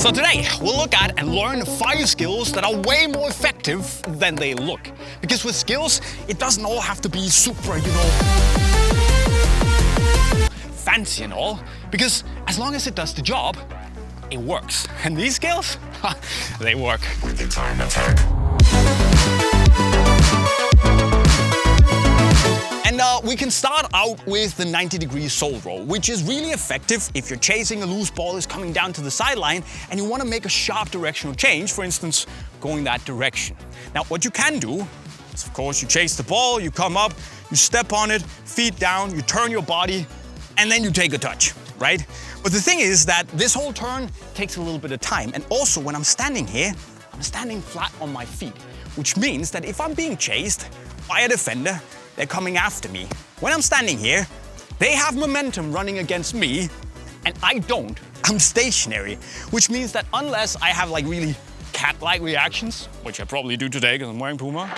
So today, we'll look at and learn 5 skills that are way more effective than they look. Because with skills, it doesn't all have to be super, fancy and all. Because as long as it does the job, it works. And these skills, they work. With the time attack. And we can start out with the 90-degree sole roll, which is really effective if you're chasing a loose ball is coming down to the sideline and you want to make a sharp directional change, for instance, going that direction. Now, what you can do is, of course, you chase the ball, you come up, you step on it, feet down, you turn your body, and then you take a touch, right? But the thing is that this whole turn takes a little bit of time. And also, when I'm standing here, I'm standing flat on my feet, which means that if I'm being chased by a defender, they're coming after me. When I'm standing here, they have momentum running against me, and I don't. I'm stationary, which means that unless I have like really cat-like reactions, which I probably do today because I'm wearing Puma,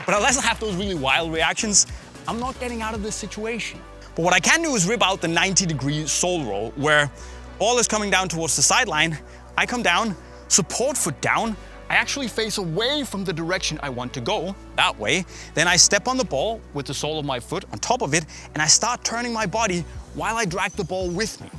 but unless I have those really wild reactions, I'm not getting out of this situation. But what I can do is rip out the 90-degree sole roll, where ball is coming down towards the sideline, I come down, support foot down, I actually face away from the direction I want to go, that way. Then I step on the ball with the sole of my foot on top of it, and I start turning my body while I drag the ball with me.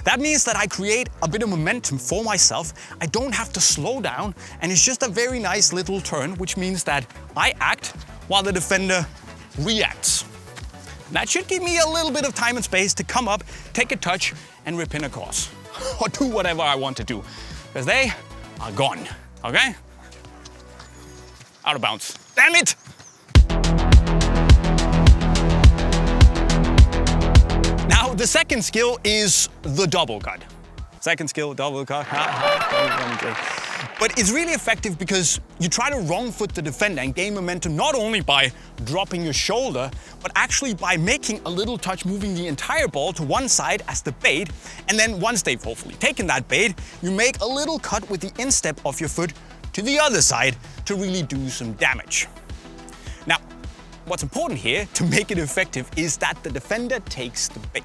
That means that I create a bit of momentum for myself. I don't have to slow down, and it's just a very nice little turn, which means that I act while the defender reacts. That should give me a little bit of time and space to come up, take a touch, and rip in across. Or do whatever I want to do, because they are gone. Okay? Out of bounds. Damn it! Now, the second skill is the double cut. Second skill, double cut. But it's really effective because you try to wrong foot the defender and gain momentum not only by dropping your shoulder, but actually by making a little touch, moving the entire ball to one side as the bait. And then once they've hopefully taken that bait, you make a little cut with the instep of your foot to the other side to really do some damage. Now, what's important here to make it effective is that the defender takes the bait.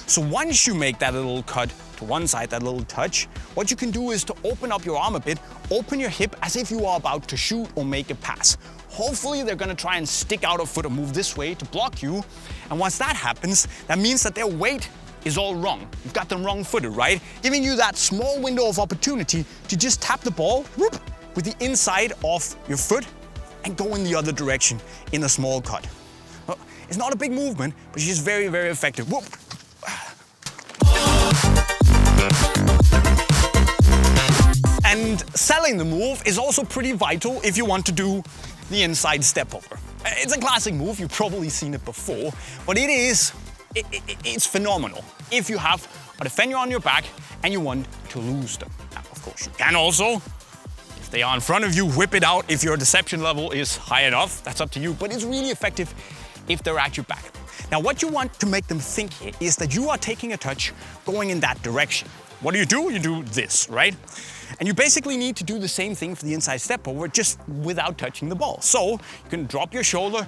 So once you make that little cut to one side, that little touch, what you can do is to open up your arm a bit, open your hip as if you are about to shoot or make a pass. Hopefully they're gonna try and stick out a foot or move this way to block you. And once that happens, that means that their weight is all wrong. You've got them wrong-footed, right? Giving you that small window of opportunity to just tap the ball whoop, with the inside of your foot and go in the other direction in a small cut. Well, it's not a big movement, but it's just very, very effective. Whoop. And selling the move is also pretty vital if you want to do the inside step over. It's a classic move, you've probably seen it before, but it's phenomenal if you have a defender on your back and you want to lose them. Now, of course, you can also, if they are in front of you, whip it out if your deception level is high enough. That's up to you, but it's really effective if they're at your back. Now, what you want to make them think here is that you are taking a touch going in that direction. What do? You do this, right? And you basically need to do the same thing for the inside step over, just without touching the ball. So you can drop your shoulder,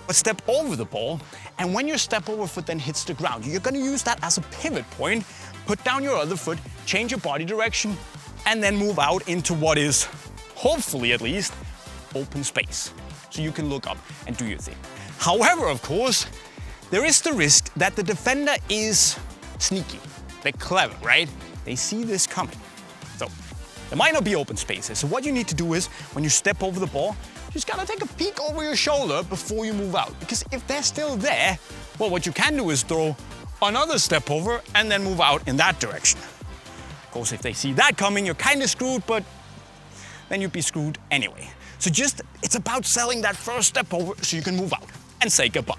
but step over the ball, and when your step over foot then hits the ground, you're gonna use that as a pivot point, put down your other foot, change your body direction, and then move out into what is, hopefully at least, open space. So you can look up and do your thing. However, of course, there is the risk that the defender is sneaky. They're clever, right? They see this coming. So there might not be open spaces. So what you need to do is, when you step over the ball, you just gotta take a peek over your shoulder before you move out. Because if they're still there, well, what you can do is throw another step over and then move out in that direction. Of course, if they see that coming, you're kind of screwed, but then you'd be screwed anyway. So it's about selling that first step over so you can move out and say goodbye.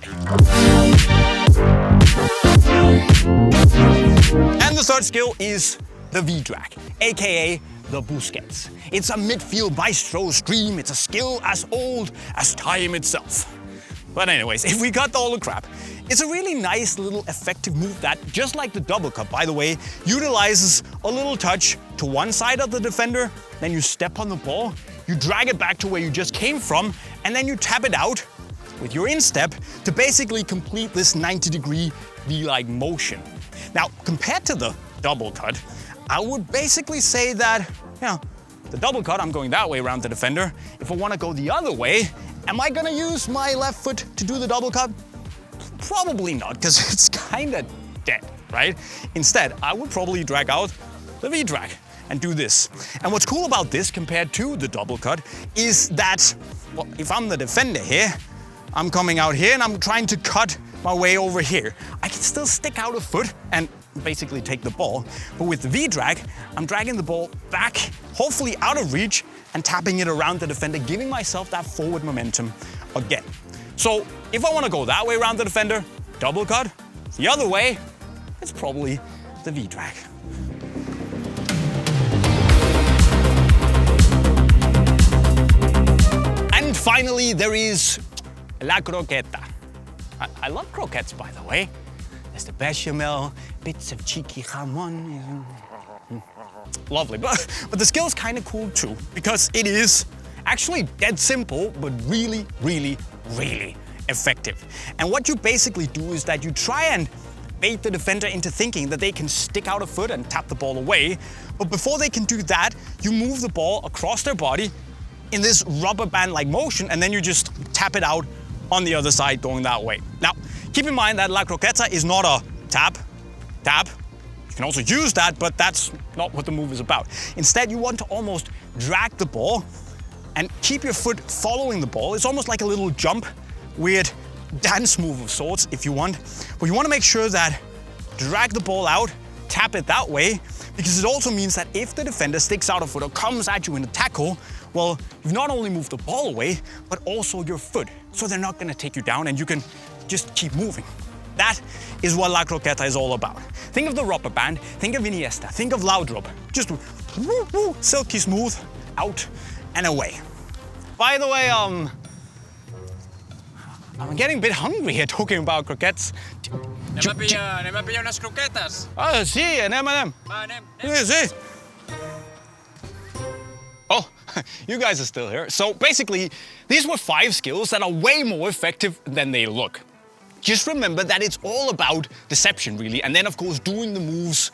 And the third skill is the V-drag, aka the Busquets. It's a midfield maestro's dream. It's a skill as old as time itself. But anyways, if we cut all the crap, it's a really nice little effective move that, just like the double cut, by the way, utilizes a little touch to one side of the defender, then you step on the ball, you drag it back to where you just came from, and then you tap it out with your instep to basically complete this 90-degree V-like motion. Now, compared to the double cut, I would basically say that, the double cut, I'm going that way around the defender. If I want to go the other way, am I gonna use my left foot to do the double cut? Probably not, because it's kind of dead, right? Instead, I would probably drag out the V-drag and do this. And what's cool about this compared to the double cut is that, well, if I'm the defender here, I'm coming out here and I'm trying to cut my way over here. I can still stick out a foot and basically take the ball. But with the V-drag, I'm dragging the ball back, hopefully out of reach, and tapping it around the defender, giving myself that forward momentum again. So if I want to go that way around the defender, double cut. The other way, it's probably the V-drag. And finally, there is la croqueta. I love croquettes, by the way. There's the bechamel, bits of cheeky jamon. Lovely, but the skill's kind of cool too, because it is actually dead simple, but really, really, really effective. And what you basically do is that you try and bait the defender into thinking that they can stick out a foot and tap the ball away. But before they can do that, you move the ball across their body in this rubber band-like motion, and then you just tap it out on the other side going that way. Now, keep in mind that la croqueta is not a tap, tap. You can also use that, but that's not what the move is about. Instead, you want to almost drag the ball and keep your foot following the ball. It's almost like a little jump, weird dance move of sorts if you want. But you want to make sure that drag the ball out, tap it that way, because it also means that if the defender sticks out a foot or comes at you in a tackle, well, you've not only moved the ball away, but also your foot. So they're not going to take you down and you can just keep moving. That is what la croqueta is all about. Think of the rubber band, think of Iniesta, think of Laudrup. Just woo, woo, silky smooth, out and away. By the way, I'm getting a bit hungry here talking about croquettes. Ne me pilla unas croquetas. Ah, sí, en M&M. Anem. Sí. Oh, you guys are still here. So basically, these were 5 skills that are way more effective than they look. Just remember that it's all about deception, really, and then of course doing the moves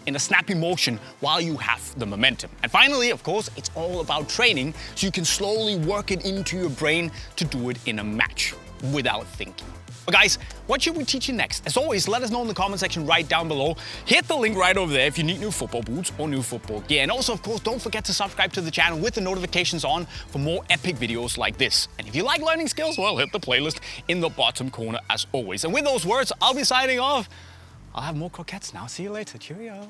in a snappy motion while you have the momentum. And finally, of course, it's all about training, so you can slowly work it into your brain to do it in a match without thinking. But guys, what should we teach you next? As always, let us know in the comment section right down below. Hit the link right over there if you need new football boots or new football gear. And also, of course, don't forget to subscribe to the channel with the notifications on for more epic videos like this. And if you like learning skills, well, hit the playlist in the bottom corner as always. And with those words, I'll be signing off. I'll have more croquettes now. See you later. Cheerio.